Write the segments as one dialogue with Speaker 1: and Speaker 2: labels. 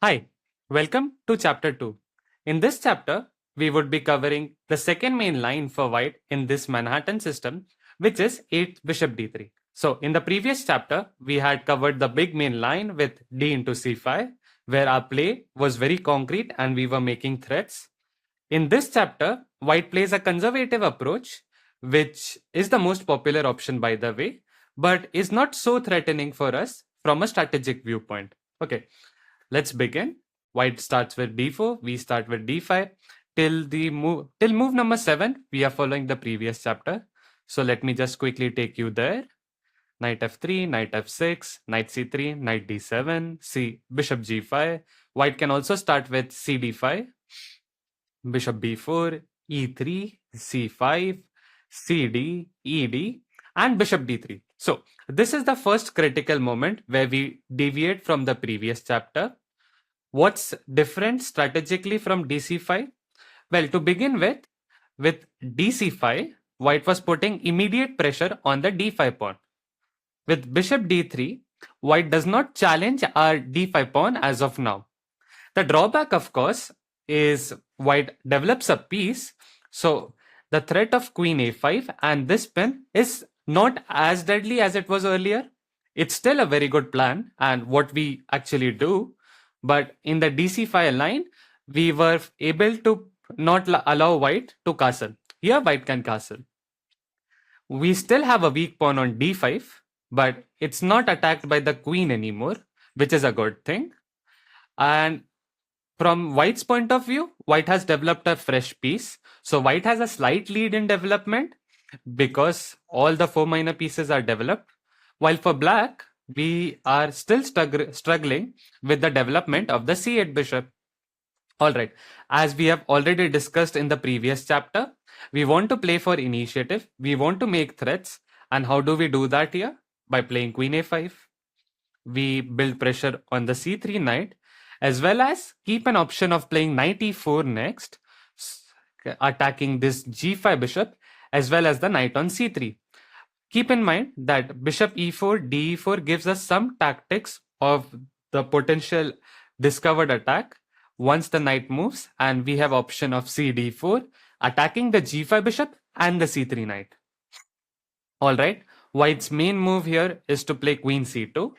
Speaker 1: Hi, welcome to chapter 2. In this chapter, we would be covering the second main line for white in this Manhattan system, which is 8 bishop d3. So, in the previous chapter, we had covered the big main line with d into c5, where our play was very concrete and we were making threats. In this chapter, white plays a conservative approach, which is the most popular option, by the way, but is not so threatening for us from a strategic viewpoint. Okay, let's begin. White starts with d4, we start with d5. Till move number 7, we are following the previous chapter. So let me just quickly take you there. Knight f3, knight f6, knight c3, knight d7, bishop g5. White can also start with cd5, bishop b4, e3, c5, cd, ed, and bishop d3. So this is the first critical moment where we deviate from the previous chapter. What's different strategically from dc5? Well, to begin with dc5, white was putting immediate pressure on the d5 pawn. With bishop d3, white does not challenge our d5 pawn as of now. The drawback, of course, is white develops a piece. So the threat of queen a5 and this pin is not as deadly as it was earlier. It's still a very good plan and what we actually do. But in the dc5 line, we were able to not allow white to castle. Here, white can castle. We still have a weak pawn on d5, but it's not attacked by the queen anymore, which is a good thing. And from white's point of view, white has developed a fresh piece. So white has a slight lead in development because all the 4 minor pieces are developed. While for black, we are still struggling with the development of the c8 bishop. All right, as we have already discussed in the previous chapter, we want to play for initiative. We want to make threats. And how do we do that here? By playing queen a5. We build pressure on the c3 knight, as well as keep an option of playing knight e4 next, attacking this g5 bishop, as well as the knight on c3. Keep in mind that bishop e4, de4 gives us some tactics of the potential discovered attack once the knight moves, and we have option of cd4, attacking the g5 bishop and the c3 knight. All right, white's main move here is to play queen c2.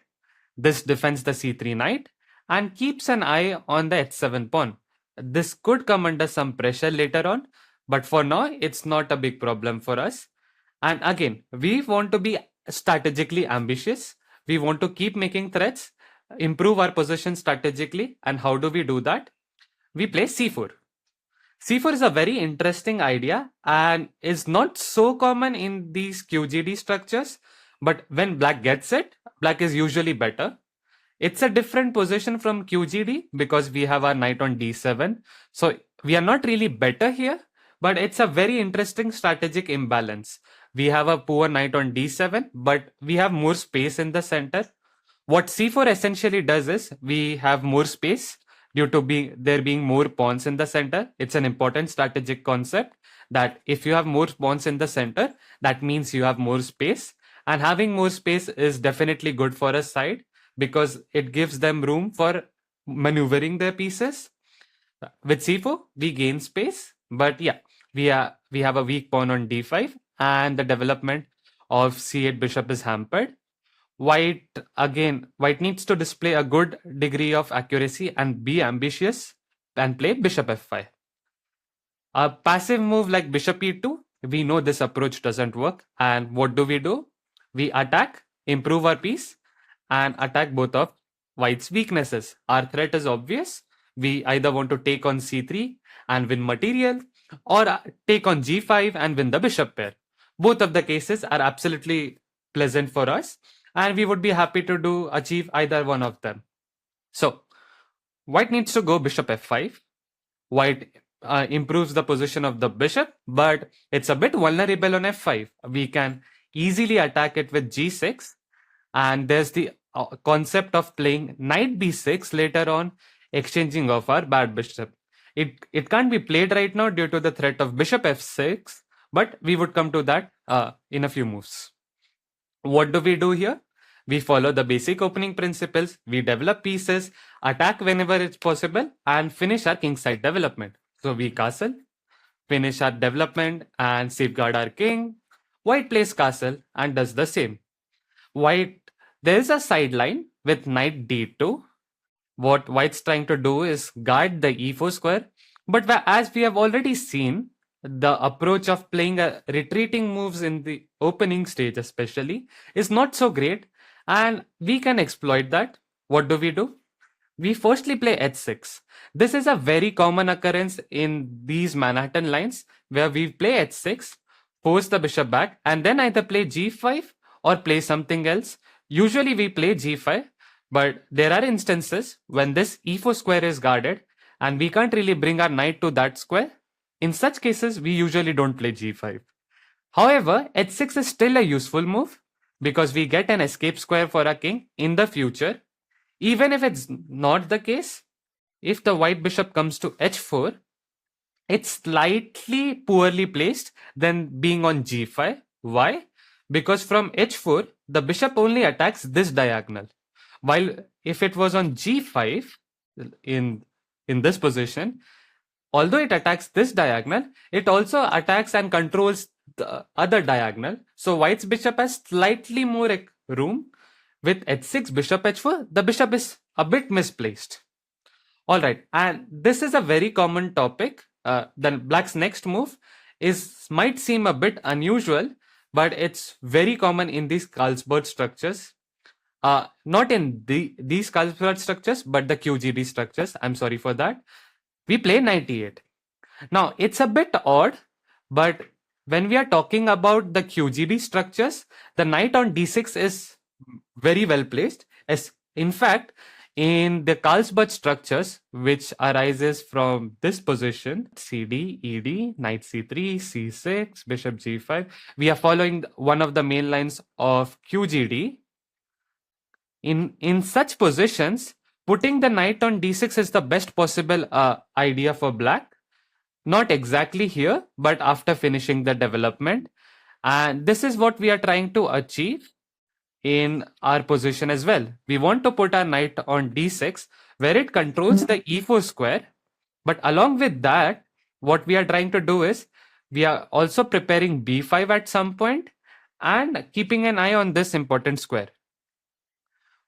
Speaker 1: This defends the c3 knight and keeps an eye on the h7 pawn. This could come under some pressure later on, but for now, it's not a big problem for us. And again, we want to be strategically ambitious. We want to keep making threats, improve our position strategically. And how do we do that? We play c4. C4 is a very interesting idea and is not so common in these QGD structures. But when black gets it, black is usually better. It's a different position from QGD because we have our knight on d7. So we are not really better here, but it's a very interesting strategic imbalance. We have a poor knight on d7, but we have more space in the center. What c4 essentially does is we have more space due to there being more pawns in the center. It's an important strategic concept that if you have more pawns in the center, that means you have more space. And having more space is definitely good for a side because it gives them room for maneuvering their pieces. With c4, we gain space, but yeah, we have a weak pawn on d5, and the development of c8 bishop is hampered. White needs to display a good degree of accuracy and be ambitious and play bishop f5. A passive move like bishop e2, we know this approach doesn't work. And what do? We attack, improve our piece, and attack both of white's weaknesses. Our threat is obvious. We either want to take on c3 and win material, or take on g5 and win the bishop pair. Both of the cases are absolutely pleasant for us, and we would be happy to achieve either one of them. So white needs to go bishop f5. White improves the position of the bishop, but it's a bit vulnerable on f5. We can easily attack it with g6, and there's the concept of playing knight b6 later on, exchanging of our bad bishop. It can't be played right now due to the threat of bishop f6, but we would come to that in a few moves. What do we do here? We follow the basic opening principles, we develop pieces, attack whenever it's possible, and finish our kingside development. So we castle, finish our development, and safeguard our king. White plays castle and does the same. White, there is a sideline with knight d2. What white's trying to do is guard the e4 square, but as we have already seen, the approach of playing a retreating moves in the opening stage especially is not so great, and we can exploit that. What do? We firstly play h6. This is a very common occurrence in these Manhattan lines where we play h6, force the bishop back, and then either play g5 or play something else. Usually we play g5, but there are instances when this e4 square is guarded and we can't really bring our knight to that square. In such cases, we usually don't play g5. However, h6 is still a useful move because we get an escape square for our king in the future. Even if it's not the case, if the white bishop comes to h4, it's slightly poorly placed than being on g5. Why? Because from h4, the bishop only attacks this diagonal. While if it was on g5 in this position, although it attacks this diagonal, it also attacks and controls the other diagonal. So white's bishop has slightly more room. With h6, bishop h4, the bishop is a bit misplaced. All right, and this is a very common topic. Then black's next move might seem a bit unusual, but it's very common in these Carlsberg structures. Not in these Carlsberg structures, but the QGD structures. I'm sorry for that. We play knight e8. Now, it's a bit odd, but when we are talking about the QGD structures, the knight on d6 is very well placed. As in fact, in the Carlsberg structures, which arises from this position, CD, ED, knight c3, c6, bishop g5, we are following one of the main lines of QGD. In such positions, putting the knight on d6 is the best possible idea for black. Not exactly here, but after finishing the development. And this is what we are trying to achieve in our position as well. We want to put our knight on d6 where it controls the e4 square. But along with that, what we are trying to do is we are also preparing b5 at some point and keeping an eye on this important square.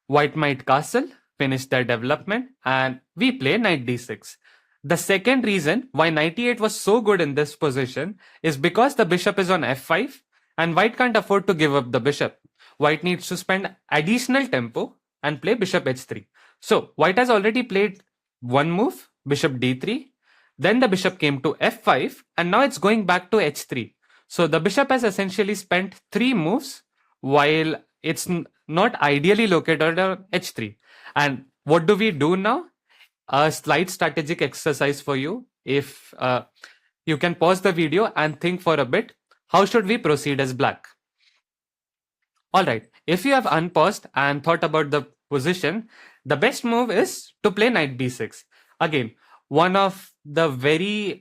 Speaker 1: White might castle, finish their development, and we play knight d6. The second reason why knight e8 was so good in this position is because the bishop is on f5 and white can't afford to give up the bishop. White needs to spend additional tempo and play bishop h3. So white has already played one move, bishop d3. Then the bishop came to f5 and now it's going back to h3. So the bishop has essentially spent 3 moves while it's not ideally located on h3. And what do we do now? A slight strategic exercise for you. If you can pause the video and think for a bit, how should we proceed as black? All right, if you have unpaused and thought about the position, the best move is to play knight b6. Again, one of the very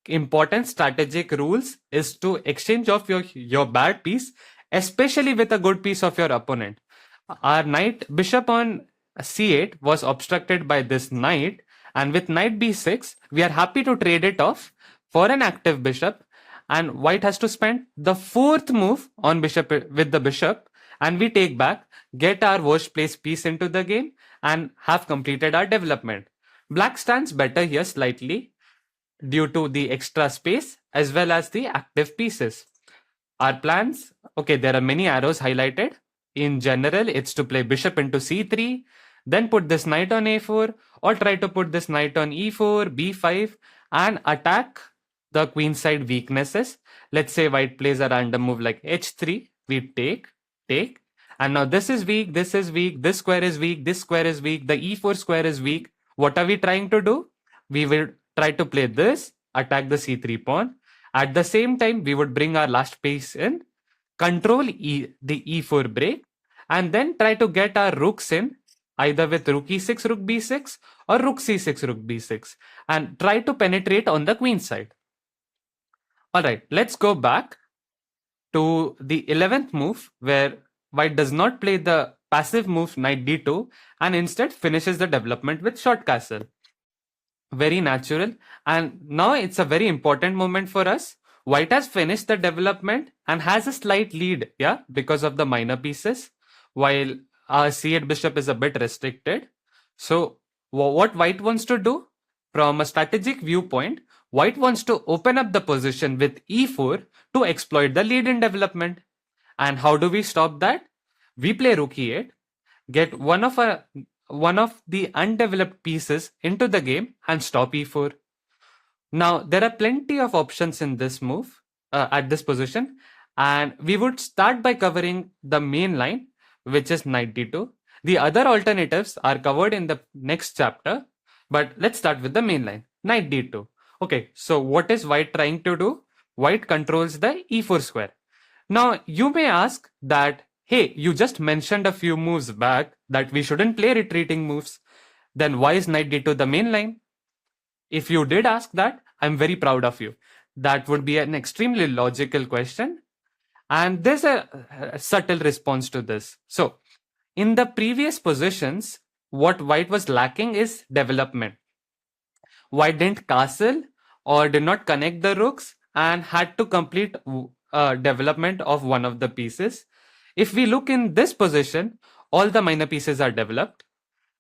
Speaker 1: important strategic rules is to exchange off your bad piece, especially with a good piece of your opponent. Our knight bishop on c8 was obstructed by this knight, and with knight b6 we are happy to trade it off for an active bishop, and white has to spend the 4th move on bishop with the bishop, and we take back, get our worst placed piece into the game, and have completed our development. Black stands better here slightly due to the extra space as well as the active pieces. Our plans, okay, there are many arrows highlighted. In general, it's to play bishop into c3, then put this knight on a4, or try to put this knight on e4, b5, and attack the queenside weaknesses. Let's say white plays a random move like h3, we take, and now this is weak, this square is weak, this square is weak, the e4 square is weak. What are we trying to do? We will try to play this, attack the c3 pawn. At the same time, we would bring our last piece in, control the e4 break, and then try to get our rooks in, either with rook e6, rook b6, or rook c6, rook b6, and try to penetrate on the queen side. All right, let's go back to the 11th move where white does not play the passive move knight d2 and instead finishes the development with short castle. Very natural. And now it's a very important moment for us. White has finished the development and has a slight lead, yeah, because of the minor pieces, while our c8 bishop is a bit restricted. So what white wants to do from a strategic viewpoint, white wants to open up the position with e4 to exploit the lead in development. And how do we stop that? We play rook e8, get one of the undeveloped pieces into the game and stop e4. Now, there are plenty of options in this move at this position, and we would start by covering the main line, which is knight d2. The other alternatives are covered in the next chapter, but let's start with the main line, knight d2. Okay, so what is white trying to do? White controls the e4 square. Now, you may ask that, hey, you just mentioned a few moves back that we shouldn't play retreating moves. Then why is knight d2 the main line? If you did ask that, I'm very proud of you. That would be an extremely logical question. And there's a subtle response to this. So, in the previous positions, what white was lacking is development. White didn't castle or did not connect the rooks and had to complete development of one of the pieces. If we look in this position, all the minor pieces are developed,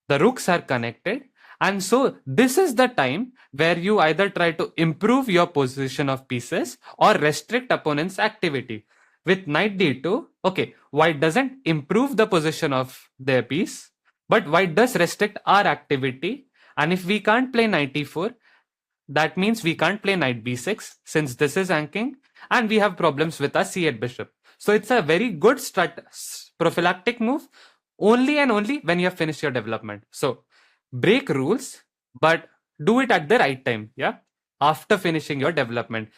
Speaker 1: the rooks are connected, and so this is the time where you either try to improve your position of pieces or restrict opponent's activity. With knight d2, okay, white doesn't improve the position of their piece, but white does restrict our activity. And if we can't play knight e4, that means we can't play knight b6 since this is anking, and we have problems with our c8 bishop. So it's a very good prophylactic move only and only when you have finished your development. So break rules, but do it at the right time, yeah, after finishing your development.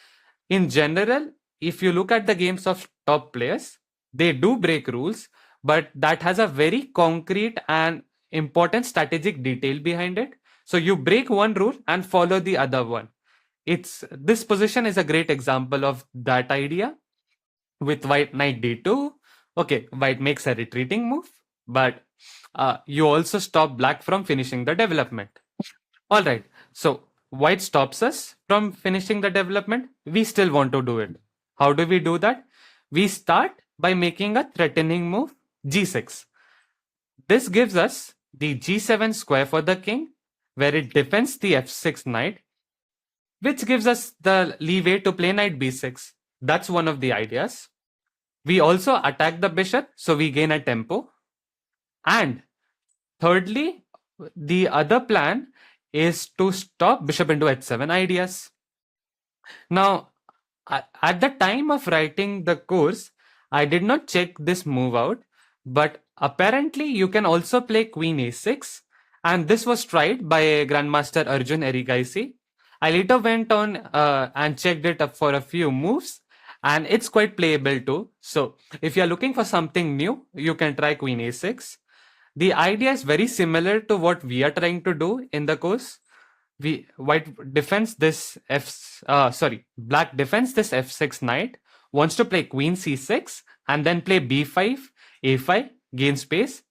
Speaker 1: In general, if you look at the games of top players, they do break rules, but that has a very concrete and important strategic detail behind it. So you break one rule and follow the other one. This position is a great example of that idea. With white knight d2, okay, white makes a retreating move, but you also stop black from finishing the development. All right, so white stops us from finishing the development. We still want to do it. How do we do that? We start by making a threatening move, g6. This gives us the g7 square for the king, where it defends the f6 knight, which gives us the leeway to play knight b6. That's one of the ideas. We also attack the bishop, so we gain a tempo. And thirdly, the other plan is to stop bishop into h7 ideas. Now, at the time of writing the course, I did not check this move out, but apparently you can also play queen a6, and this was tried by Grandmaster Arjun Erigaisi. I later went on and checked it up for a few moves, and it's quite playable too. So if you're looking for something new, you can try queen a6. The idea is very similar to what we are trying to do in the course. Black defends this f6 knight, wants to play queen c6 and then play b5, a5, gain space.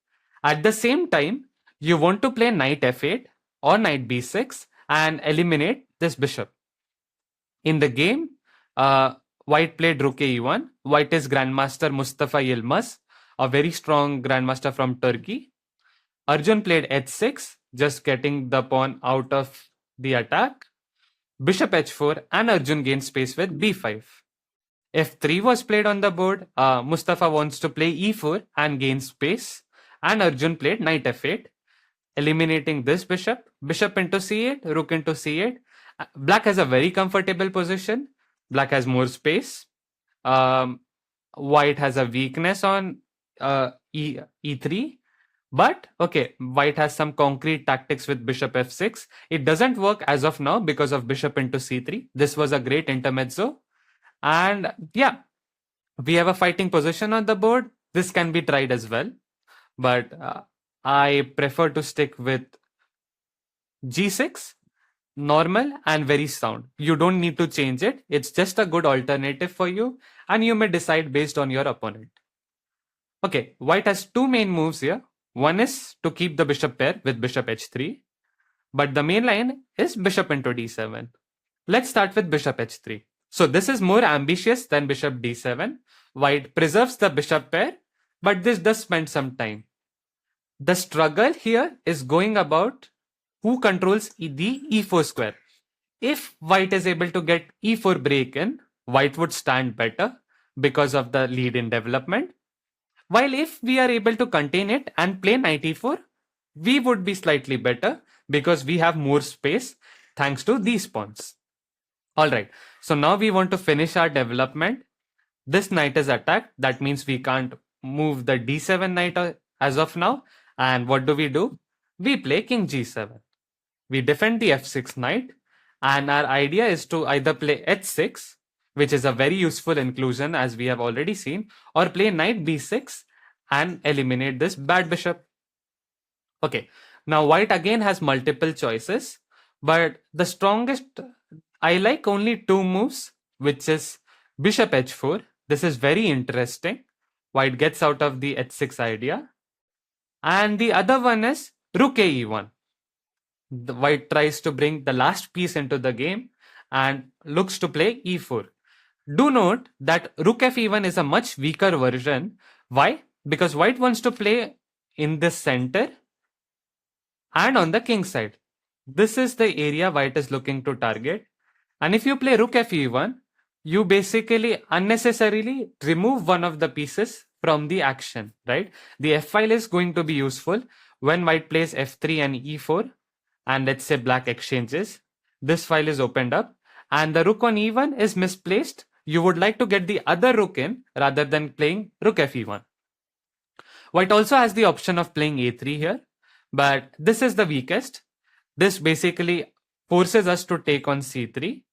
Speaker 1: At the same time, you want to play knight f8 or knight b6 and eliminate this bishop. In the game, white played rook e1. White is Grandmaster Mustafa Yilmaz, a very strong Grandmaster from Turkey. Arjun played h6, just getting the pawn out of the attack. Bishop h4 and Arjun gained space with b5. f3 was played on the board. Mustafa wants to play e4 and gain space. And Arjun played knight f8, eliminating this bishop. Bishop into c8, rook into c8. Black has a very comfortable position. Black has more space. White has a weakness on e3. But, okay, white has some concrete tactics with bishop f6. It doesn't work as of now because of bishop into c3. This was a great intermezzo. And yeah, we have a fighting position on the board. This can be tried as well. But I prefer to stick with g6, normal and very sound. You don't need to change it. It's just a good alternative for you. And you may decide based on your opponent. Okay, white has two main moves here. One is to keep the bishop pair with bishop h3, but the main line is bishop into d7. Let's start with bishop h3. So this is more ambitious than bishop d7. White preserves the bishop pair, but this does spend some time. The struggle here is going about who controls the e4 square. If white is able to get e4 break in, white would stand better because of the lead in development. While if we are able to contain it and play knight e4, we would be slightly better because we have more space thanks to these pawns. Alright, so now we want to finish our development. This knight is attacked. That means we can't move the d7 knight as of now. And what do? We play king g7. We defend the f6 knight. And our idea is to either play h6, which is a very useful inclusion as we have already seen, or play knight b6 and eliminate this bad bishop. Okay, now white again has multiple choices, but the strongest, I like only two moves, which is bishop h4. This is very interesting. White gets out of the h6 idea. And the other one is rook e1. The white tries to bring the last piece into the game and looks to play e4. Do note that rook fe1 is a much weaker version. Why? Because white wants to play in the center and on the king side. This is the area white is looking to target. And if you play rook fe1, you basically unnecessarily remove one of the pieces from the action, right? The f file is going to be useful when white plays f3 and e4, and let's say black exchanges. This file is opened up, and the rook on e1 is misplaced. You would like to get the other rook in rather than playing rook fe1. White also has the option of playing a3 here, but this is the weakest. This basically forces us to take on c3.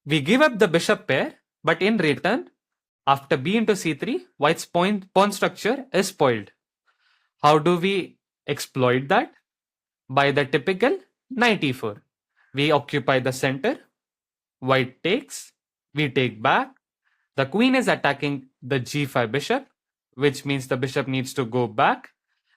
Speaker 1: We give up the bishop pair, but in return, after b into c3, white's pawn structure is spoiled. How do we exploit that? By the typical knight e4. We occupy the center, white takes, we take back, the queen is attacking the g5 bishop, which means the bishop needs to go back,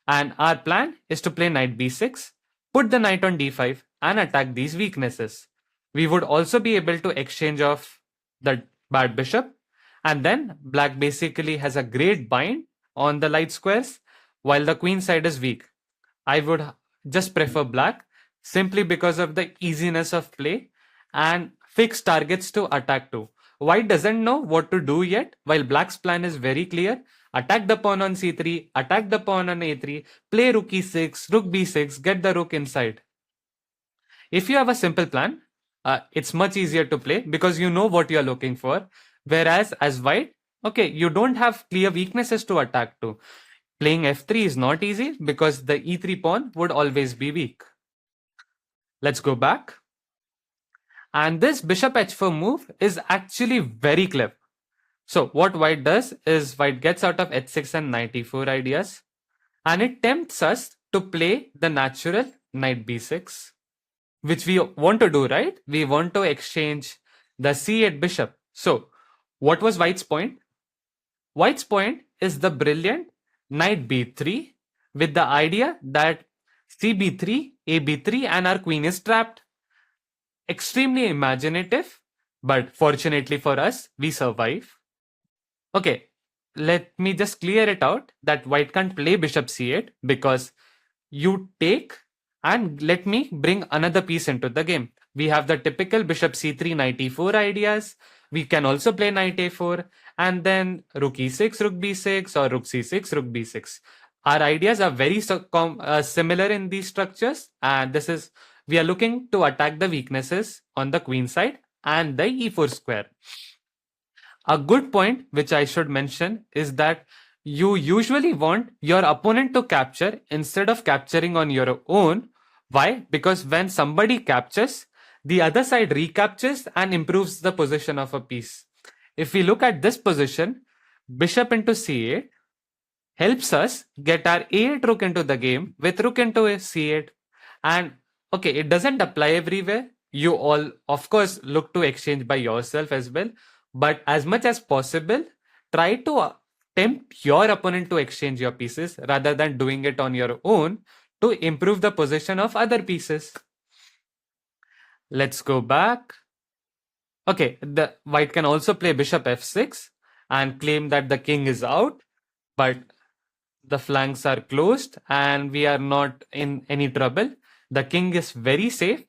Speaker 1: and our plan is to play knight b6, put the knight on d5 and attack these weaknesses. We would also be able to exchange off the bad bishop, and then black basically has a great bind on the light squares while the queen side is weak. I would just prefer black simply because of the easiness of play and fixed targets to attack to. White doesn't know what to do yet, while black's plan is very clear. Attack the pawn on c3, attack the pawn on a3, play rook e6, rook b6, get the rook inside. If you have a simple plan, it's much easier to play because you know what you're looking for. Whereas as white, okay, you don't have clear weaknesses to attack to. Playing f3 is not easy because the e3 pawn would always be weak. Let's go back. And this bishop h4 move is actually very clever. So what white does is white gets out of h6 and knight e4 ideas, and it tempts us to play the natural knight b6, which we want to do, right? We want to exchange the c8 bishop. So what was white's point? White's point is the brilliant knight b3 with the idea that cb3, ab3 and our queen is trapped. Extremely imaginative, but fortunately for us, we survive. Okay, let me just clear it out that white can't play bishop c8 because you take and let me bring another piece into the game. We have the typical bishop c3, knight e4 ideas. We can also play knight a4 and then rook e6, rook b6 or rook c6, rook b6. Our ideas are very similar in these structures, and this is we are looking to attack the weaknesses on the queen side and the e4 square. A good point which I should mention is that you usually want your opponent to capture instead of capturing on your own. Why? Because when somebody captures, the other side recaptures and improves the position of a piece. If we look at this position, bishop into c8 helps us get our a8 rook into the game with rook into c8. And okay, it doesn't apply everywhere. You all, of course, look to exchange by yourself as well. But as much as possible, try to tempt your opponent to exchange your pieces rather than doing it on your own to improve the position of other pieces. Let's go back. Okay, the white can also play bishop f6 and claim that the king is out, but the flanks are closed and we are not in any trouble. The king is very safe,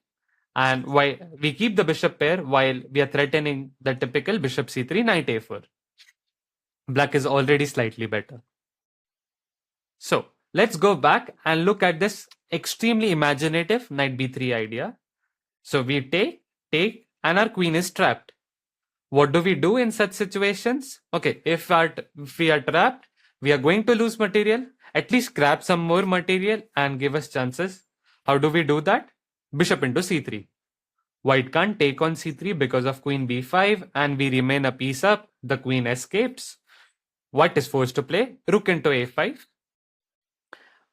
Speaker 1: and why we keep the bishop pair while we are threatening the typical bishop c3, knight a4. Black is already slightly better. So let's go back and look at this extremely imaginative knight b3 idea. So we take, and our queen is trapped. What do we do in such situations? Okay, if we are trapped, we are going to lose material. At least grab some more material and give us chances. How do we do that? Bishop into c3. White can't take on c3 because of queen b5, and we remain a piece up. The queen escapes. White is forced to play rook into a5,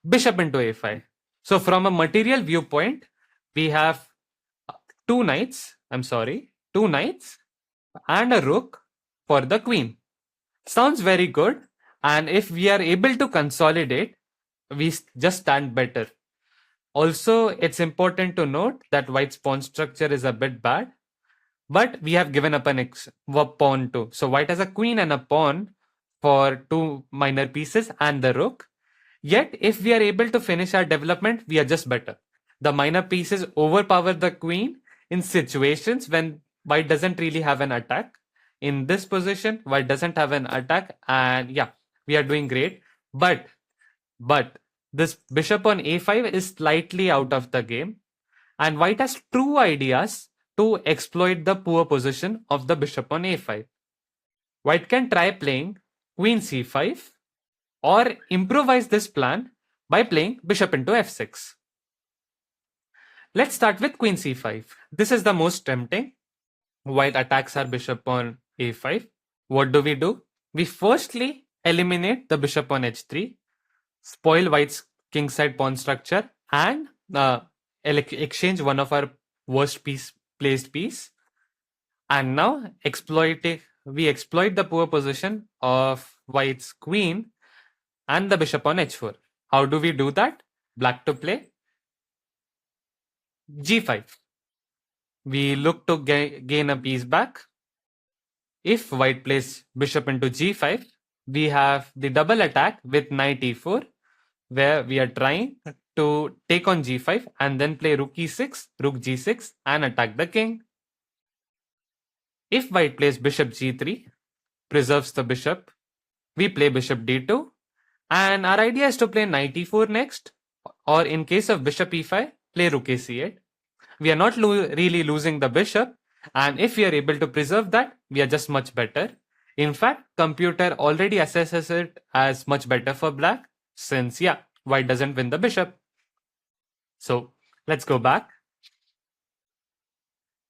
Speaker 1: bishop into a5. So from a material viewpoint, we have two knights and a rook for the queen. Sounds very good, and if we are able to consolidate, we just stand better. Also, it's important to note that white's pawn structure is a bit bad, but we have given up a pawn too. So white has a queen and a pawn for two minor pieces and the rook. Yet, if we are able to finish our development, we are just better. The minor pieces overpower the queen in situations when white doesn't really have an attack. In this position, white doesn't have an attack, and yeah, we are doing great. But this bishop on a5 is slightly out of the game, and white has two ideas to exploit the poor position of the bishop on a5. White can try playing queen c5 or improvise this plan by playing bishop into f6. Let's start with queen c5. This is the most tempting. White attacks our bishop on a5. What do? We firstly eliminate the bishop on h3, spoil white's kingside pawn structure, and exchange one of our worst placed piece. And now we exploit the poor position of white's queen and the bishop on h4. How do we do that? Black to play g5. We look to gain a piece back. If white plays bishop into g5, we have the double attack with knight e4, where we are trying to take on g5 and then play rook e6, rook g6 and attack the king. If white plays bishop g3, preserves the bishop, we play bishop d2, and our idea is to play knight e4 next, or in case of bishop e5, play rook a c8. We are not really losing the bishop, and if we are able to preserve that, we are just much better. In fact, computer already assesses it as much better for black, since white doesn't win the bishop. So let's go back.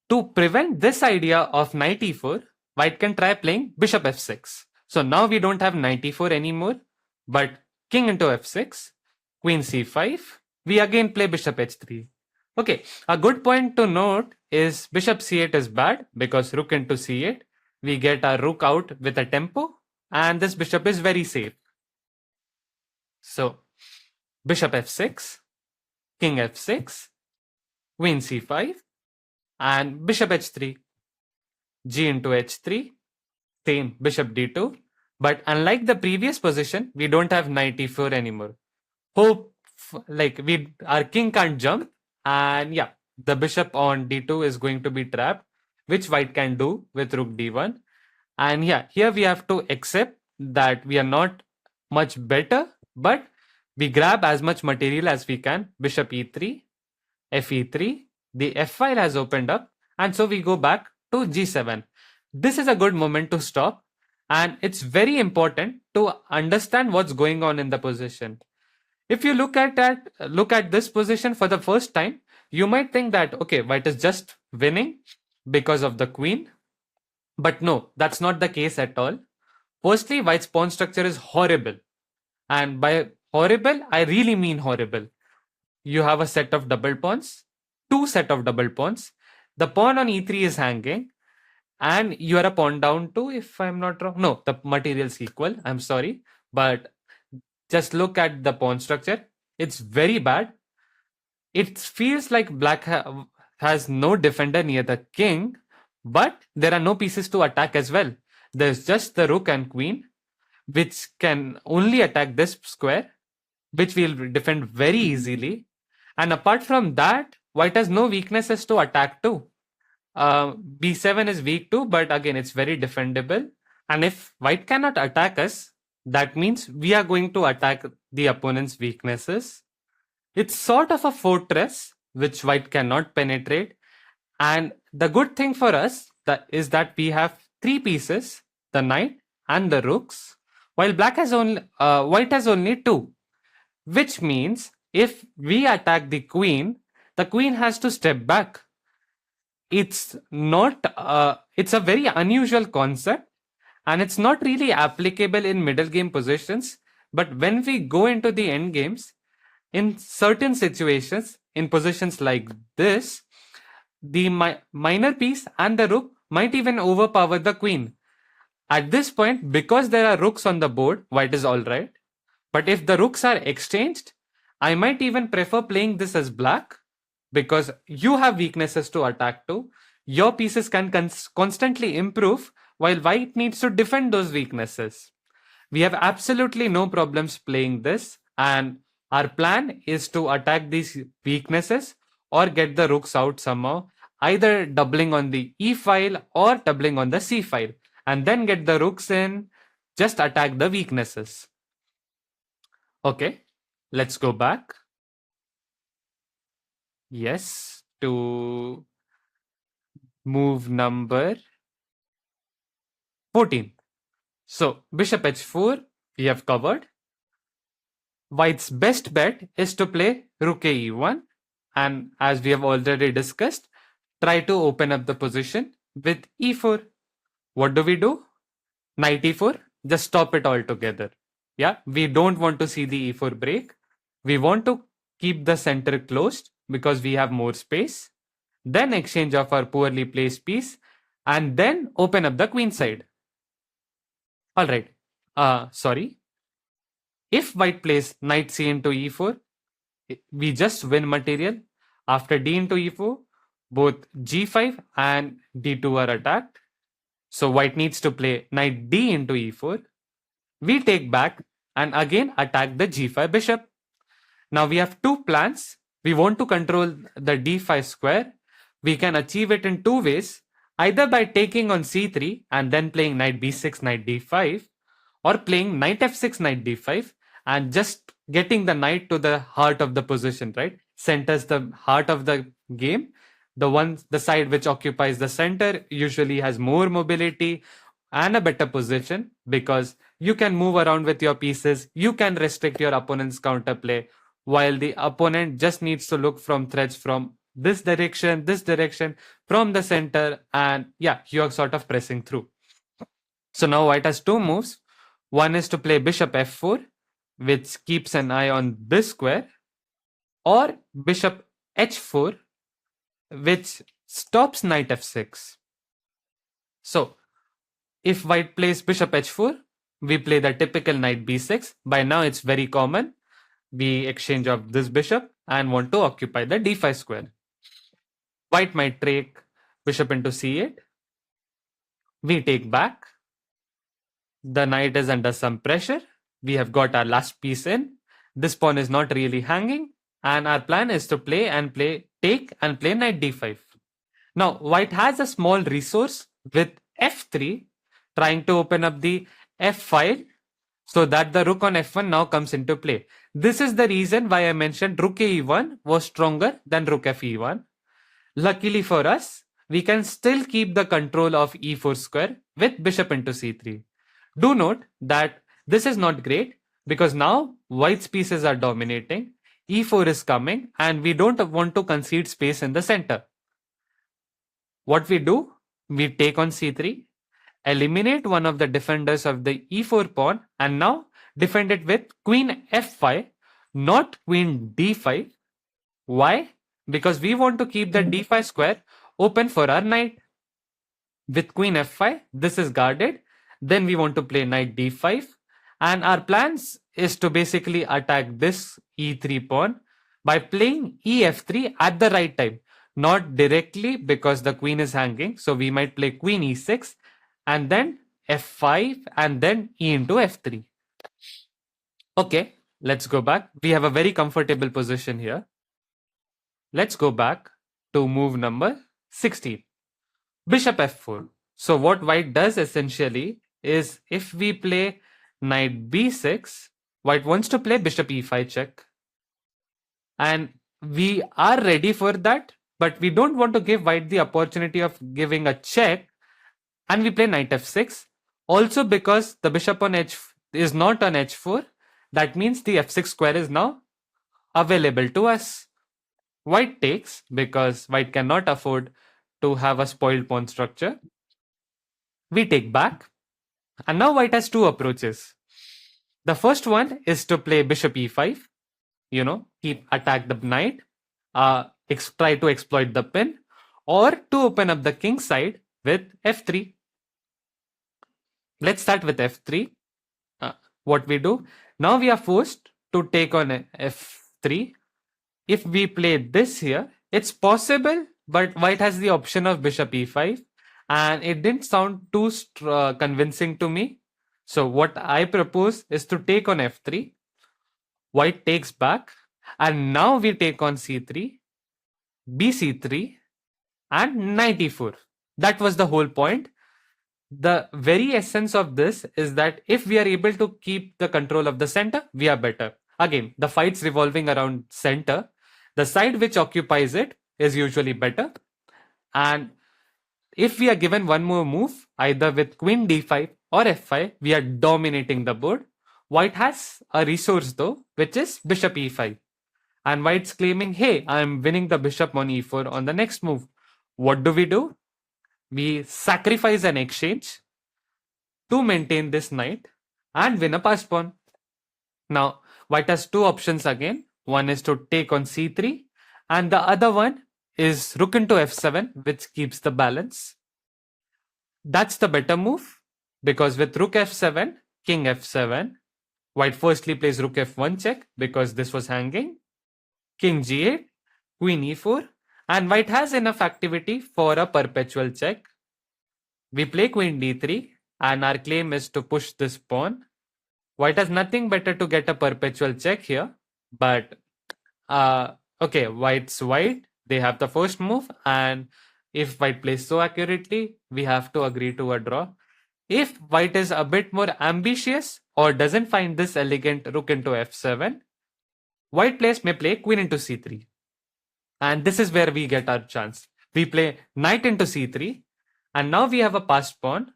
Speaker 1: To prevent this idea of knight e4, white can try playing bishop f6. So now we don't have knight e4 anymore, but king into f6, queen c5, we again play bishop h3. Okay, a good point to note is bishop c8 is bad because rook into c8, we get our rook out with a tempo, and this bishop is very safe. So bishop f6, king f6, queen c5, and bishop h3, g into h3, same bishop d2. But unlike the previous position, we don't have knight e4 anymore. Our king can't jump, and the bishop on d2 is going to be trapped, which white can do with rook d1. And here we have to accept that we are not much better, but we grab as much material as we can. Bishop e3, fe3, the f file has opened up, and so we go back to g7. This is a good moment to stop, and it's very important to understand what's going on in the position. If you look at this position for the first time, you might think that, okay, white is just winning because of the queen. But no, that's not the case at all. Firstly, white's pawn structure is horrible. And by horrible, I really mean horrible. You have a set of double pawns, two set of double pawns. The pawn on e3 is hanging. and you are a pawn down too, if I'm not wrong. No, the material's equal. I'm sorry. But just look at the pawn structure. It's very bad. It feels like black has no defender near the king, but there are no pieces to attack as well. There's just the rook and queen, which can only attack this square, which will defend very easily. And apart from that, white has no weaknesses to attack too. B7 is weak too, but again, it's very defendable. And if white cannot attack us, that means we are going to attack the opponent's weaknesses. It's sort of a fortress which white cannot penetrate. And the good thing for us is that we have three pieces, the knight and the rooks, while white has only two, which means if we attack the queen has to step back. It's not, it's a very unusual concept, and it's not really applicable in middle game positions. But when we go into the end games, in certain situations, in positions like this, the minor piece and the rook might even overpower the queen. At this point, because there are rooks on the board, white is alright. But if the rooks are exchanged, I might even prefer playing this as black, because you have weaknesses to attack to. Your pieces can constantly improve, while white needs to defend those weaknesses. We have absolutely no problems playing this, and our plan is to attack these weaknesses or get the rooks out somehow, either doubling on the E file or doubling on the C file, and then get the rooks in, just attack the weaknesses. Okay, let's go back. Yes, to move number 14. So bishop h4 we have covered. White's best bet is to play rook e1, and as we have already discussed, try to open up the position with e4. What do? Knight e4, just stop it altogether. Yeah, we don't want to see the e4 break. We want to keep the center closed because we have more space. Then exchange of our poorly placed piece, and then open up the queen side. All right. Sorry. If white plays knight c into e4, we just win material. After d into e4, both g5 and d2 are attacked. So white needs to play knight d into e4. We take back and again attack the g5 bishop. Now we have two plans. We want to control the d5 square. We can achieve it in two ways, either by taking on c3 and then playing knight b6, knight d5, or playing knight f6, knight d5, and just getting the knight to the heart of the position, right? Centers the heart of the game. The side which occupies the center usually has more mobility and a better position, because you can move around with your pieces. You can restrict your opponent's counterplay, while the opponent just needs to look from threats from this direction, from the center, and yeah, you're sort of pressing through. So now white has two moves. One is to play bishop f4, which keeps an eye on this square, or bishop h4, which stops knight f6. So if white plays bishop h4, we play the typical knight b6. By now it's very common. We exchange of this bishop and want to occupy the d5 square. White might take bishop into c8. We take back. The knight is under some pressure. We have got our last piece in. This pawn is not really hanging, and our plan is to take and play knight d5. Now white has a small resource with f3, trying to open up the f file so that the rook on f1 now comes into play. This is the reason why I mentioned rook e1 was stronger than rook fe1. Luckily for us, we can still keep the control of e4 square with bishop into c3. Do note that this is not great, because now white's pieces are dominating, e4 is coming, and we don't want to concede space in the center. What we do? We take on c3, eliminate one of the defenders of the e4 pawn, and now defend it with queen f5, not queen d5. Why? Because we want to keep the d5 square open for our knight. With queen f5, this is guarded. Then we want to play knight d5. And our plans is to basically attack this e3 pawn by playing ef3 at the right time. Not directly because the queen is hanging. So we might play queen e6 and then f5 and then e into f3. Okay, let's go back. We have a very comfortable position here. Let's go back to move number 16. Bishop f4. So what white does essentially is if we play knight b6, white wants to play bishop e5 check. And we are ready for that, but we don't want to give white the opportunity of giving a check, and we play knight f6. Also because the bishop on h is not on h4, that means the f6 square is now available to us. White takes because white cannot afford to have a spoiled pawn structure. We take back, and now white has two approaches. The first one is to play bishop e5, keep attack the knight, try to exploit the pin, or to open up the king side with f3. Let's start with f3. What we do, now we are forced to take on f3. If we play this here, it's possible, but white has the option of bishop e5, and it didn't sound too convincing to me. So what I propose is to take on f3. White takes back, and now we take on c3, bc3, and knight e4. That was the whole point. The very essence of this is that if we are able to keep the control of the center, we are better. Again, the fight's revolving around center. The side which occupies it is usually better. And if we are given one more move, either with queen d5 or f5, we are dominating the board. White has a resource though, which is bishop e5. And white's claiming, hey, I'm winning the bishop on e4 on the next move. What do? We sacrifice an exchange to maintain this knight and win a passed pawn. Now, white has two options again. One is to take on c3, and the other one is rook into f7, which keeps the balance. That's the better move, because with rook f7, king f7, white firstly plays rook f1 check because this was hanging, king g8, queen e4, and white has enough activity for a perpetual check. We play queen d3, and our claim is to push this pawn. White has nothing better to get a perpetual check here, but okay, white's white. They have the first move, and if white plays so accurately, we have to agree to a draw. If white is a bit more ambitious or doesn't find this elegant rook into f7, white players may play queen into c3. And this is where we get our chance. We play knight into c3, and now we have a passed pawn.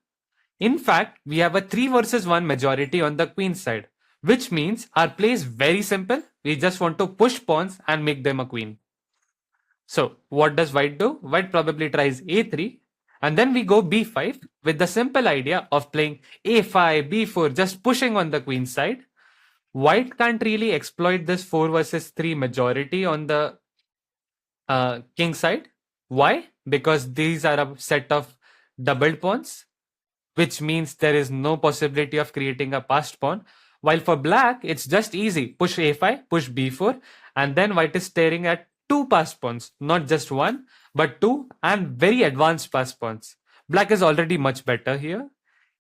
Speaker 1: In fact, we have a 3 versus 1 majority on the queen side, which means our play is very simple. We just want to push pawns and make them a queen. So what does white do? White probably tries a3, and then we go b5 with the simple idea of playing a5, b4, just pushing on the queen side. White can't really exploit this 4 versus 3 majority on the king side. Why? Because these are a set of doubled pawns, which means there is no possibility of creating a passed pawn. While for black, it's just easy. Push a5, push b4, and then white is staring at 2 passed pawns, not just 1, but 2, and very advanced passed pawns. Black is already much better here,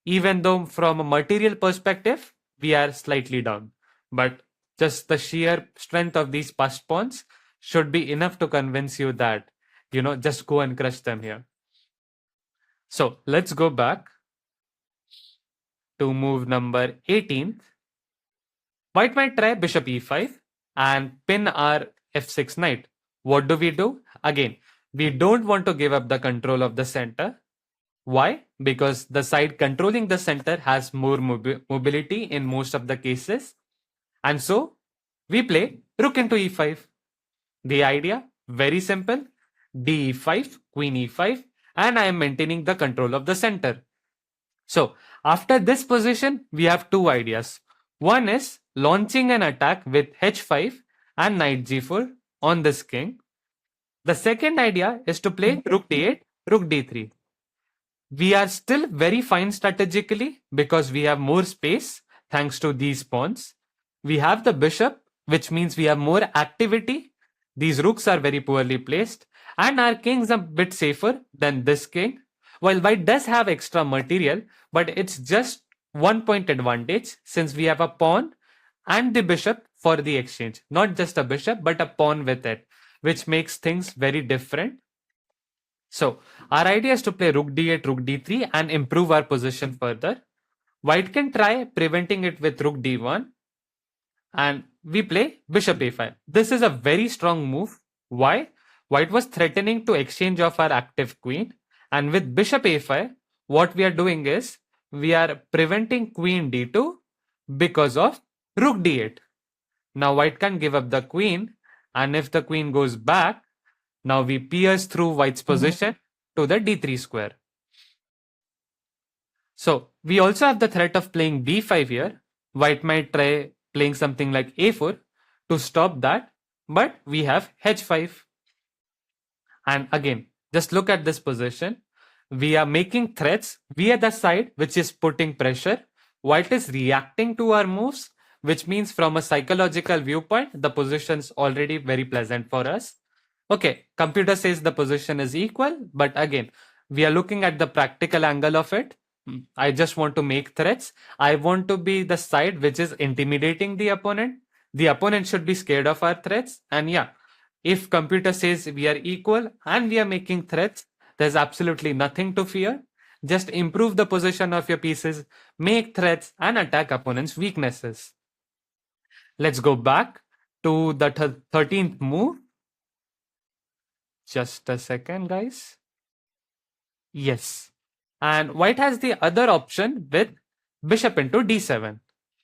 Speaker 1: even though from a material perspective, we are slightly down. But just the sheer strength of these passed pawns should be enough to convince you that, just go and crush them here. So let's go back to move number 18. White might try bishop e5 and pin our f6 knight. What do? Again, we don't want to give up the control of the center. Why? Because the side controlling the center has more mobility in most of the cases. And so, we play rook into e5. The idea, very simple. d5, queen e5, and I am maintaining the control of the center. So, after this position, we have two ideas. One is launching an attack with h5 and knight g4 on this king. The second idea is to play rook d8, rook d3. We are still very fine strategically because we have more space thanks to these pawns. We have the bishop, which means we have more activity. These rooks are very poorly placed, and our king's a bit safer than this king. While white does have extra material, but it's just 1 point advantage since we have a pawn and the bishop for the exchange. Not just a bishop, but a pawn with it, which makes things very different. So our idea is to play rook d8, rook d3 and improve our position further. White can try preventing it with rook d1 and we play bishop a5. This is a very strong move. Why? White was threatening to exchange off our active queen, and with bishop a5, what we are doing is we are preventing queen d2 because of rook d8. Now white can give up the queen, and if the queen goes back, now we pierce through white's position to the d3 square. So we also have the threat of playing b5 here. White might try playing something like a4 to stop that, but we have h5. And again, just look at this position. We are making threats via the side which is putting pressure. White is reacting to our moves, which means from a psychological viewpoint, the position's already very pleasant for us. Okay, computer says the position is equal, but again, we are looking at the practical angle of it. I just want to make threats. I want to be the side which is intimidating the opponent. The opponent should be scared of our threats. And yeah, if computer says we are equal and we are making threats, there's absolutely nothing to fear. Just improve the position of your pieces, make threats and attack opponent's weaknesses. Let's go back to the 13th move. Just a second, guys. Yes. And white has the other option with bishop into d7.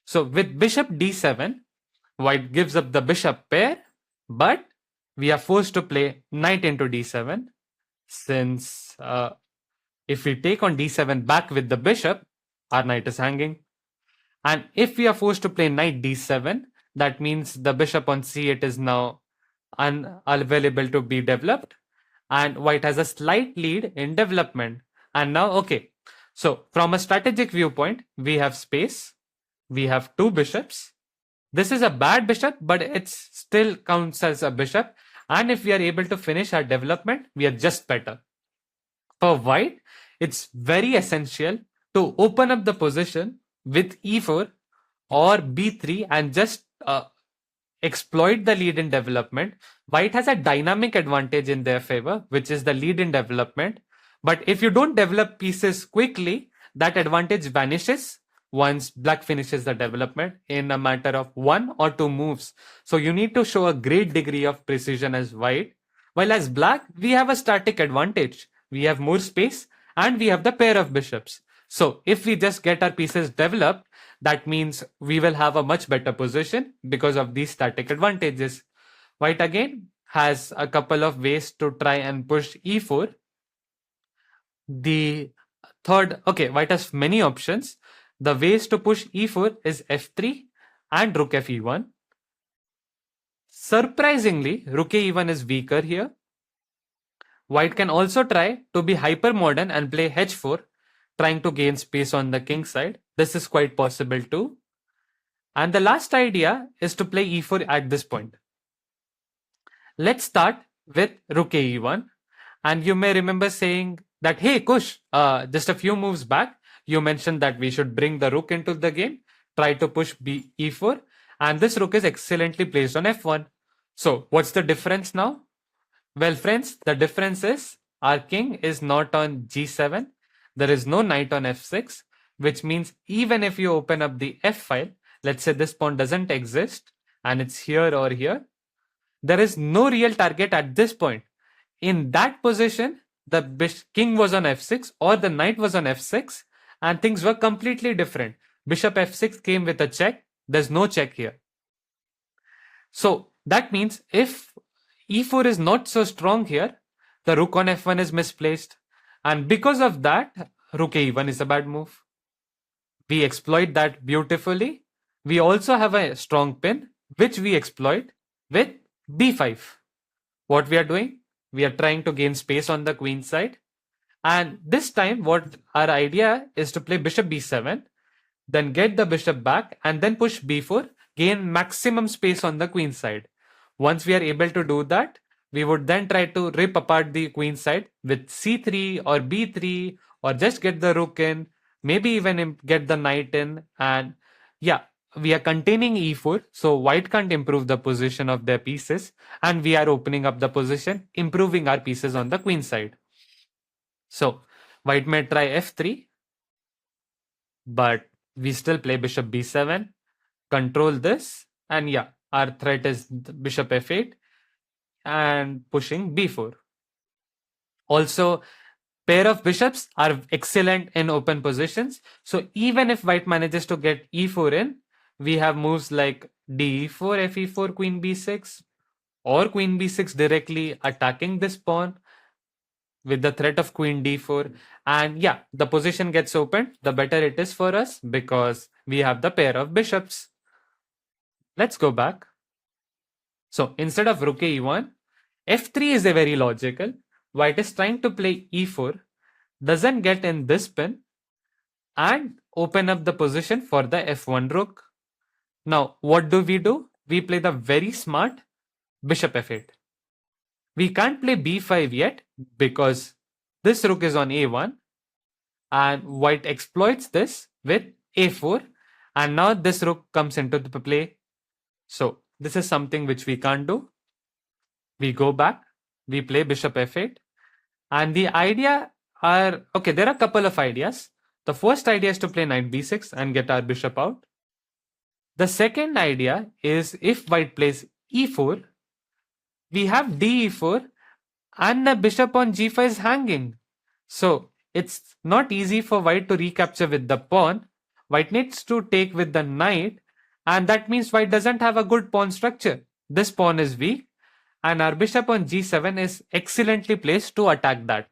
Speaker 1: So with bishop d7, white gives up the bishop pair, but we are forced to play knight into d7 since if we take on d7 back with the bishop, our knight is hanging. And if we are forced to play knight d7, that means the bishop on c8 is now unavailable to be developed, and white has a slight lead in development. And now, okay, so from a strategic viewpoint, we have space, we have two bishops. This is a bad bishop, but it still counts as a bishop. And if we are able to finish our development, we are just better. For white, it's very essential to open up the position with e4 or b3 and just exploit the lead in development. White has a dynamic advantage in their favor, which is the lead in development. But if you don't develop pieces quickly, that advantage vanishes once black finishes the development in a matter of 1 or 2 moves. So you need to show a great degree of precision as white. While as black, we have a static advantage. We have more space and we have the pair of bishops. So if we just get our pieces developed, that means we will have a much better position because of these static advantages. White again has a couple of ways to try and push e4. The third, okay, white has many options. The ways to push e4 is f3 and rook fe1. Surprisingly, rook e1 is weaker here. White can also try to be hyper modern and play h4, trying to gain space on the king side. This is quite possible too. And the last idea is to play e4 at this point. Let's start with rook e1. And you may remember saying that, hey Kush, just a few moves back, you mentioned that we should bring the rook into the game, try to push e4, and this rook is excellently placed on f1. So what's the difference now? Well, friends, the difference is our king is not on g7. There is no knight on f6, which means even if you open up the f file, let's say this pawn doesn't exist and it's here or here, there is no real target at this point. In that position, the king was on f6 or the knight was on f6 and things were completely different. Bishop f6 came with a check. There's no check here. So that means if e4 is not so strong here, the rook on f1 is misplaced. And because of that, rook e1 is a bad move. We exploit that beautifully. We also have a strong pin, which we exploit with b5. What we are doing? We are trying to gain space on the queen side. And this time, what our idea is to play bishop b7, then get the bishop back, and then push b4, gain maximum space on the queen side. Once we are able to do that, we would then try to rip apart the queen side with c3 or b3, or just get the rook in, maybe even get the knight in. And yeah, we are containing e4, so white can't improve the position of their pieces, and we are opening up the position, improving our pieces on the queen side. So white may try f3, but we still play bishop b7, control this, and yeah, our threat is bishop f8 and pushing b4. Also, pair of bishops are excellent in open positions. So even if white manages to get e4 in, we have moves like d4, fe4, queen b6, or queen b6 directly attacking this pawn with the threat of queen d4. And yeah, the position gets opened, the better it is for us because we have the pair of bishops. Let's go back. So instead of rook e1, f3 is a very logical. White is trying to play e4, doesn't get in this pin, and open up the position for the f1 rook. Now, what do? We play the very smart bishop f8. We can't play b5 yet because this rook is on a1, and white exploits this with a4, and now this rook comes into the play. So this is something which we can't do. We go back, we play bishop f8, and the idea are, okay, there are a couple of ideas. The first idea is to play knight b6 and get our bishop out. The second idea is if white plays e4, we have d4, and the bishop on g5 is hanging. So it's not easy for white to recapture with the pawn. White needs to take with the knight, and that means white doesn't have a good pawn structure. This pawn is weak, and our bishop on g7 is excellently placed to attack that.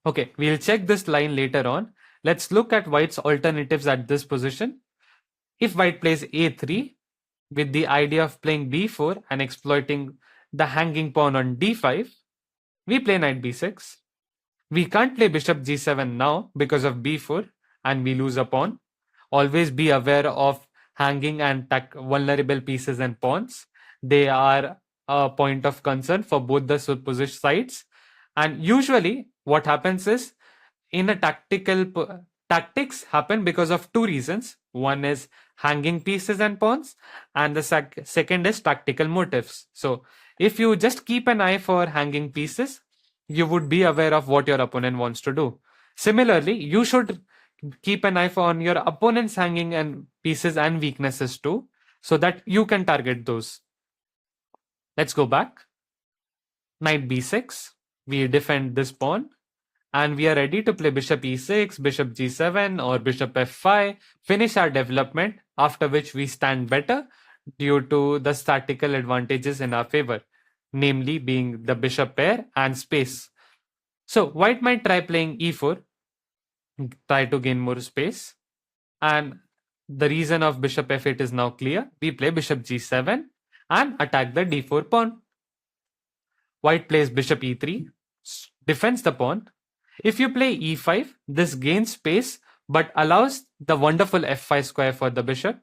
Speaker 1: Okay, we'll check this line later on. Let's look at white's alternatives at this position. If white plays a3 with the idea of playing b4 and exploiting the hanging pawn on d5, we play knight b6. We can't play bishop g7 now because of b4 and we lose a pawn. Always be aware of hanging and vulnerable pieces and pawns. They are a point of concern for both the position sides. And usually what happens is, in a tactics happen because of two reasons. One is hanging pieces and pawns, and the second is tactical motives. So if you just keep an eye for hanging pieces, you would be aware of what your opponent wants to do. Similarly, you should keep an eye on your opponent's hanging and pieces and weaknesses too, so that you can target those. Let's go back. Knight b6. We defend this pawn, and we are ready to play bishop e6, bishop g7, or bishop f5, finish our development, after which we stand better due to the statical advantages in our favor, namely being the bishop pair and space. So white might try playing e4, try to gain more space, and the reason of bishop f8 is now clear. We play bishop g7 and attack the d4 pawn. White plays bishop e3, defends the pawn. If you play e5, this gains space but allows the wonderful f5 square for the bishop.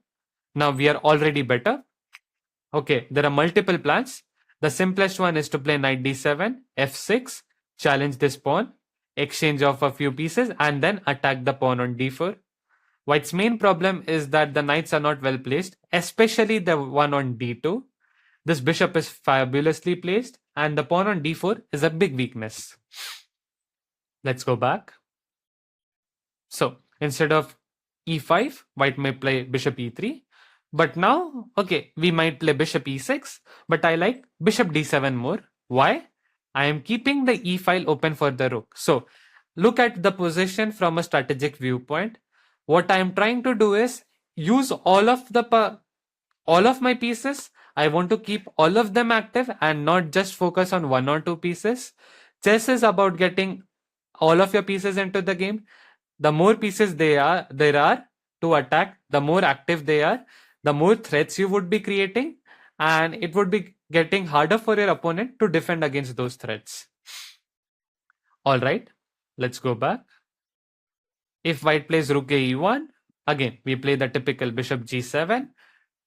Speaker 1: Now we are already better. Okay, there are multiple plans. The simplest one is to play knight d7, f6, challenge this pawn, exchange of a few pieces, and then attack the pawn on d4. White's main problem is that the knights are not well placed, especially the one on d2. This bishop is fabulously placed, and the pawn on d4 is a big weakness. Let's go back. So instead of e5, white may play bishop e3. But now, okay, we might play bishop e6, but I like bishop d7 more. Why? I am keeping the e file open for the rook. So look at the position from a strategic viewpoint. What I am trying to do is use all of my pieces. I want to keep all of them active and not just focus on one or two pieces. Chess is about getting all of your pieces into the game. The more pieces there are to attack, the more active they are, the more threats you would be creating, and it would be getting harder for your opponent to defend against those threats. All right. let's go back. If white plays rook e1, again, we play the typical bishop g7.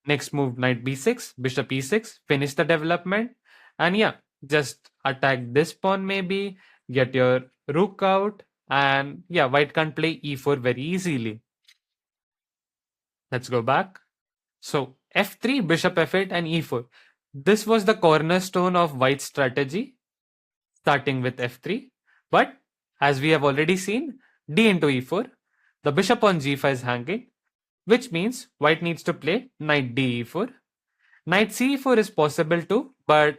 Speaker 1: Next move, knight b6, bishop e6, finish the development. And yeah, just attack this pawn maybe, get your rook out. And yeah, white can't play e4 very easily. Let's go back. So f3, bishop f8 and e4. This was the cornerstone of white's strategy, starting with f3. But as we have already seen, d into e4, the bishop on g5 is hanging, which means white needs to play knight d e4. Knight c4 is possible too, but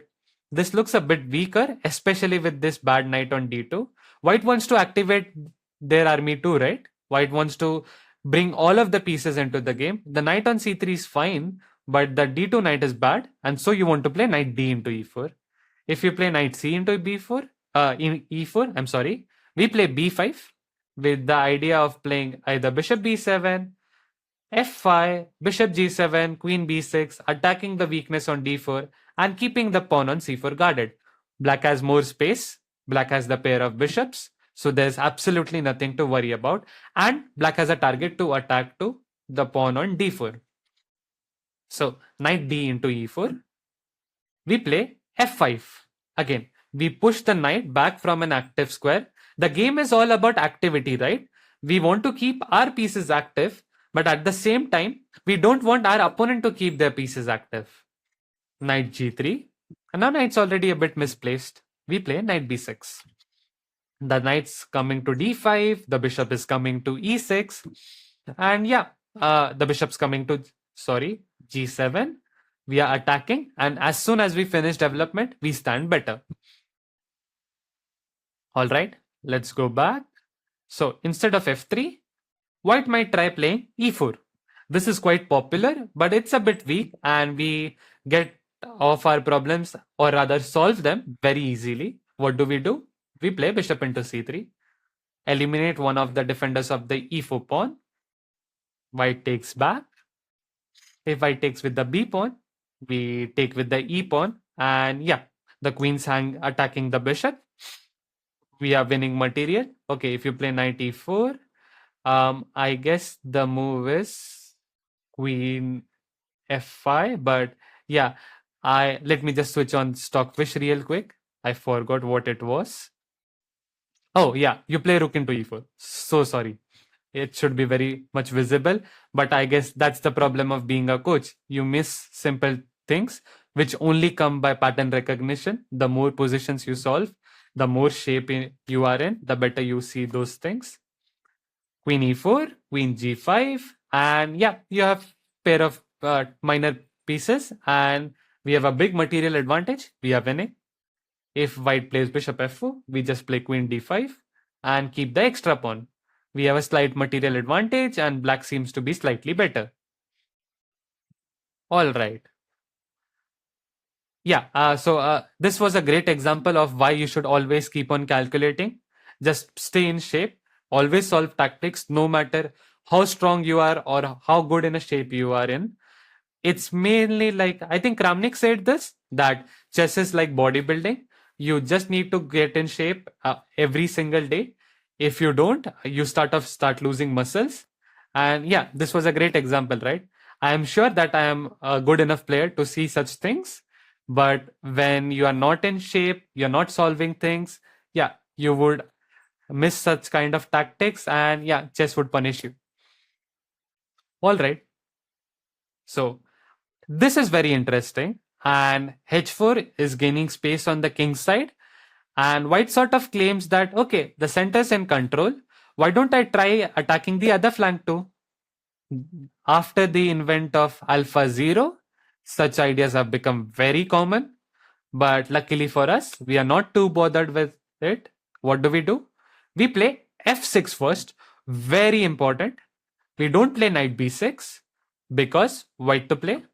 Speaker 1: this looks a bit weaker, especially with this bad knight on d2. White wants to activate their army too, right? White wants to bring all of the pieces into the game. The knight on c3 is fine, but the d2 knight is bad, and so you want to play knight d into e4. If you play knight c into b4, in e4, I'm sorry, we play b5 with the idea of playing either bishop b7, f5, bishop g7, queen b6, attacking the weakness on d4 and keeping the pawn on c4 guarded. Black has more space. Black has the pair of bishops. So there's absolutely nothing to worry about. And black has a target to attack to the pawn on d4. So knight d into e4. We play f5. Again, we push the knight back from an active square. The game is all about activity, right? We want to keep our pieces active, but at the same time, we don't want our opponent to keep their pieces active. Knight g3. And now knight's already a bit misplaced. We play knight b6. The knight's coming to d5. The bishop is coming to e6. And yeah, the bishop's coming to, g7. We are attacking. And as soon as we finish development, we stand better. All right, let's go back. So instead of f3, white might try playing e4. This is quite popular, but it's a bit weak and we get off our problems, or rather solve them very easily. What do? We play bishop into c3. Eliminate one of the defenders of the e4 pawn. White takes back. If white takes with the b pawn, we take with the e pawn. And yeah, the queen's hang attacking the bishop. We are winning material. Okay, if you play knight e4, I guess the move is queen f5, but yeah, let me just switch on Stockfish real quick. I forgot what it was. Oh yeah, you play rook into e4. So sorry. It should be very much visible, but I guess that's the problem of being a coach. You miss simple things which only come by pattern recognition. The more positions you solve, the more shape you are in, the better you see those things. Queen e4, queen g5, and yeah, you have pair of minor pieces, and we have a big material advantage. We are winning. If white plays bishop f4, we just play queen d5 and keep the extra pawn. We have a slight material advantage, and black seems to be slightly better. All right. Yeah, so this was a great example of why you should always keep on calculating. Just stay in shape. Always solve tactics, no matter how strong you are or how good in a shape you are in. It's mainly like, I think Kramnik said this, that chess is like bodybuilding. You just need to get in shape every single day. If you don't, you start losing muscles. And yeah, this was a great example, right? I am sure that I am a good enough player to see such things. But when you are not in shape, you're not solving things, yeah, you would miss such kind of tactics, and yeah, chess would punish you. All right. So this is very interesting. And h4 is gaining space on the king's side. And white sort of claims that, okay, the center's in control. Why don't I try attacking the other flank too? After the invent of AlphaZero, such ideas have become very common. But luckily for us, we are not too bothered with it. What do? We play f6 first. Very important. We don't play knight b6 because white to play.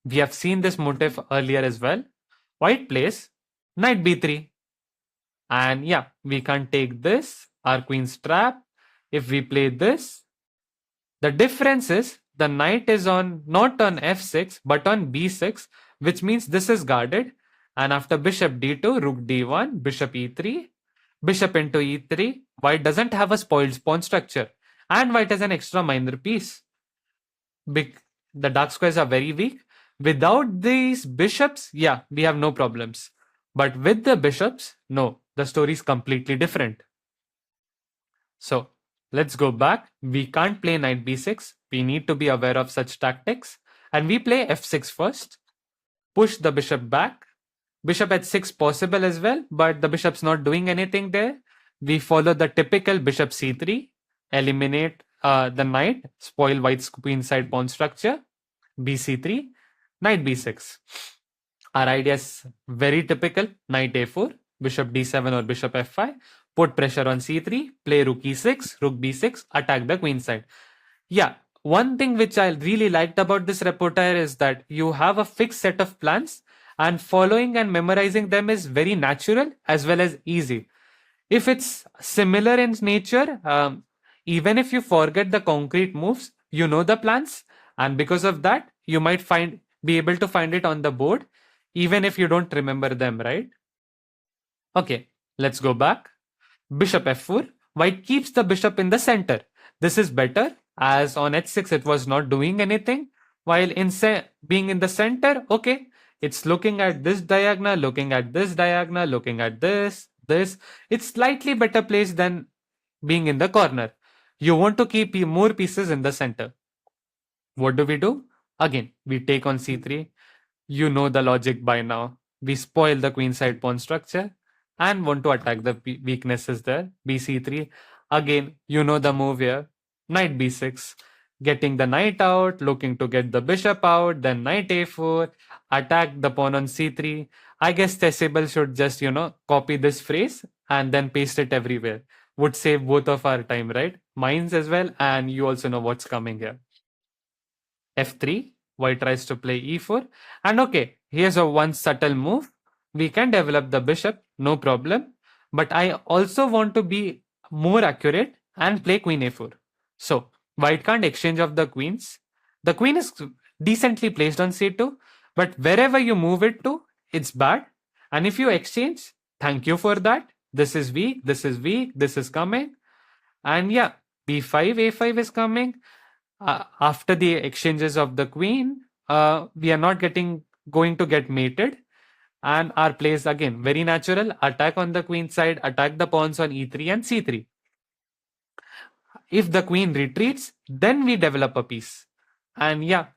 Speaker 1: We have seen this motif earlier as well. White plays knight b3. And yeah, we can't take this. Our queen's trap. If we play this, the difference is the knight is on not on f6 but on b6, which means this is guarded. And after bishop d2, rook d1, bishop e3, Bishop into e3. White doesn't have a spoiled pawn structure. And white has an extra minor piece. The dark squares are very weak. Without these bishops, yeah, we have no problems. But with the bishops, no, the story is completely different. So let's go back. We can't play knight b6. We need to be aware of such tactics. And we play f6 first. Push the bishop back. Bishop h6 possible as well, but the bishop's not doing anything there. We follow the typical bishop c3. Eliminate the knight. Spoil white's queenside pawn structure. bc3. Knight b6. Our idea is very typical. Knight a4. Bishop d7 or bishop f5. Put pressure on c3, play rook e6, rook b6, attack the queen side. Yeah, one thing which I really liked about this repertoire is that you have a fixed set of plans and following and memorizing them is very natural as well as easy. If it's similar in nature, even if you forget the concrete moves, you know the plans, and because of that, you might be able to find it on the board, even if you don't remember them, right? Okay, let's go back. Bishop f4, white keeps the bishop in the center. This is better as on h6 it was not doing anything, while being in the center, okay, it's looking at this diagonal, looking at this diagonal, looking at this. It's slightly better placed than being in the corner. You want to keep more pieces in the center. What do? Again, we take on c3. You know the logic by now. We spoil the queenside pawn structure and want to attack the weaknesses there. bc3. Again, you know the move here. Knight b6. Getting the knight out, looking to get the bishop out, then knight a4, attack the pawn on c3. I guess Tessable should just, copy this phrase and then paste it everywhere. Would save both of our time, right? Mine's as well, and you also know what's coming here. f3, white tries to play e4, and okay, here's a one subtle move. We can develop the bishop, no problem, but I also want to be more accurate and play queen a4. So white can't exchange of the queens. The queen is decently placed on c2, but wherever you move it to, it's bad. And if you exchange, thank you for that. This is weak, this is weak, this is coming. And yeah, b5, a5 is coming. After the exchanges of the queen, we are not going to get mated. And our play is again very natural. Attack on the queen side, attack the pawns on e3 and c3. If the queen retreats, then we develop a piece. And yeah,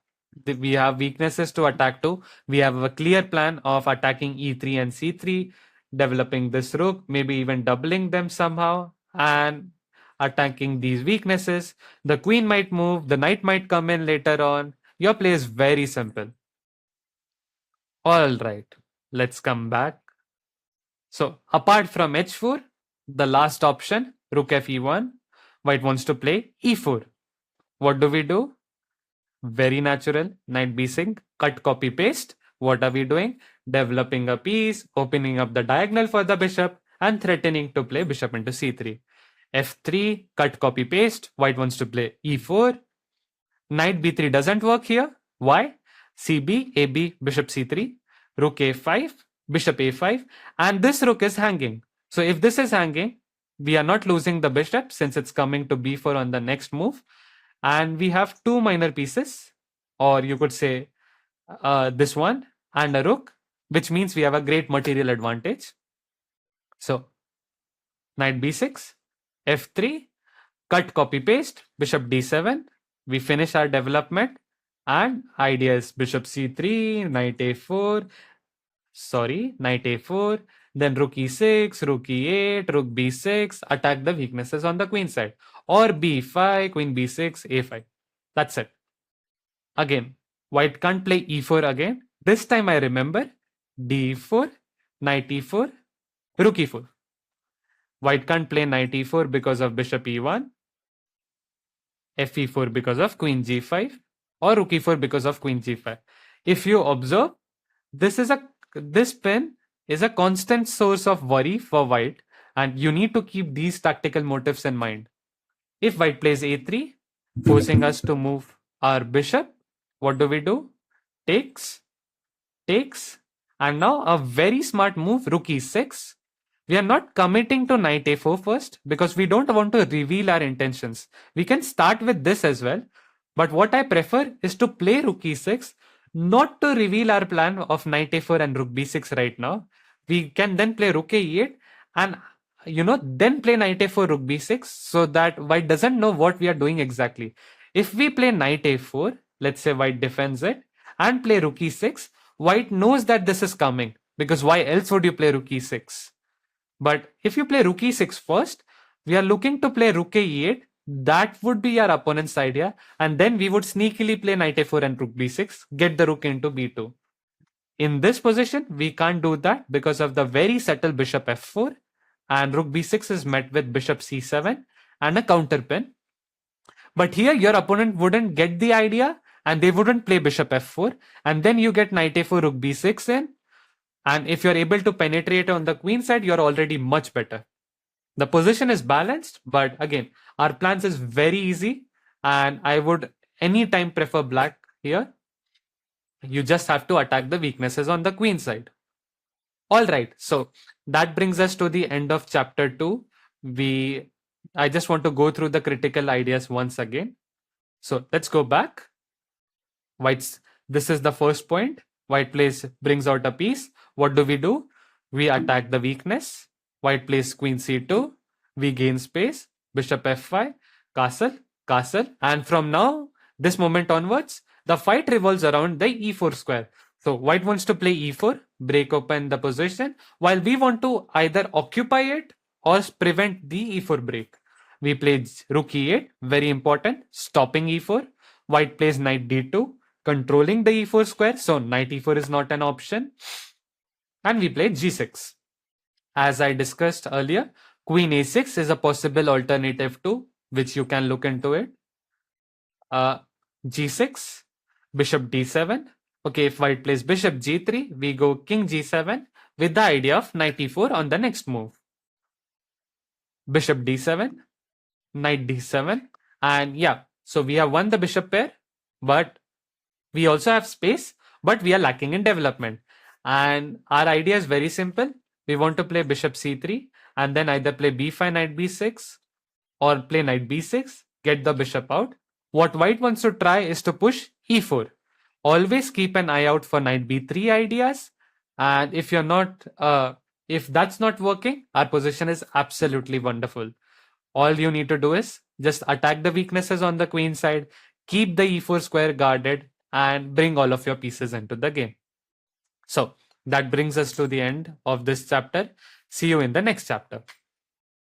Speaker 1: we have weaknesses to attack to. We have a clear plan of attacking e3 and c3, developing this rook, maybe even doubling them somehow, and attacking these weaknesses. The queen might move, the knight might come in later on. Your play is very simple. All right, let's come back. So apart from h4, the last option, rook fe1, white wants to play e4. What do? Very natural, knight b6, cut, copy, paste. What are we doing? Developing a piece, opening up the diagonal for the bishop, and threatening to play bishop into c3. f3, cut, copy, paste. White wants to play e4. Knight b3 doesn't work here. Why? cb, ab, bishop c3, rook a5, bishop a5, and this rook is hanging. So if this is hanging, we are not losing the bishop since it's coming to b4 on the next move. And we have two minor pieces, or you could say this one and a rook, which means we have a great material advantage. So knight b6, f3, cut, copy, paste, bishop d7. We finish our development, and idea is bishop c3, knight a4, knight a4, then rook e6, rook e8, rook b6, attack the weaknesses on the queen side, or b5, queen b6, a5. That's it. Again, white can't play e4 again. This time I remember d4, knight e4, rook e4. White can't play knight e4 because of bishop e1, fe4 because of queen g5, or rook e4 because of queen g5. If you observe, this pin is a constant source of worry for white, and you need to keep these tactical motives in mind. If white plays a3, forcing us to move our bishop, what do? Takes, and now a very smart move, rook e6. We are not committing to knight a4 first because we don't want to reveal our intentions. We can start with this as well. But what I prefer is to play rook e6, not to reveal our plan of knight a4 and rook b6 right now. We can then play rook a8 and then play knight a4 rook b6 so that white doesn't know what we are doing exactly. If we play knight a4, let's say white defends it, and play rook e6, white knows that this is coming because why else would you play rook e6? But if you play rook e6 first, we are looking to play rook e8. That would be our opponent's idea. And then we would sneakily play knight a4 and rook b6, get the rook into b2. In this position, we can't do that because of the very subtle bishop f4. And rook b6 is met with bishop c7 and a counter pin. But here your opponent wouldn't get the idea and they wouldn't play bishop f4. And then you get knight a4, rook b6 in. And if you're able to penetrate on the queen side, you're already much better. The position is balanced, but again, our plans is very easy. And I would anytime prefer black here. You just have to attack the weaknesses on the queen side. All right, so that brings us to the end of chapter 2. I just want to go through the critical ideas once again. So let's go back. This is the first point. White brings out a piece. What do? We attack the weakness. White plays queen c2. We gain space. Bishop f5. Castle. And from now, this moment onwards, the fight revolves around the e4 square. So white wants to play e4, break open the position, while we want to either occupy it or prevent the e4 break. We play rook e8, very important, stopping e4. White plays knight d2, controlling the e4 square, so knight e4 is not an option. And we play g6. As I discussed earlier, queen a6 is a possible alternative too, which you can look into it. G6, bishop d7. Okay, if white plays bishop g3, we go king g7 with the idea of knight e4 on the next move. Bishop d7, knight d7, and yeah, so we have won the bishop pair, but we also have space, but we are lacking in development. And our idea is very simple. We want to play bishop c3 and then either play b5, knight b6 or play knight b6, get the bishop out. What white wants to try is to push e4. Always keep an eye out for knight b3 ideas. And if that's not working, our position is absolutely wonderful. All you need to do is just attack the weaknesses on the queen side, keep the e4 square guarded, and bring all of your pieces into the game. So that brings us to the end of this chapter. See you in the next chapter.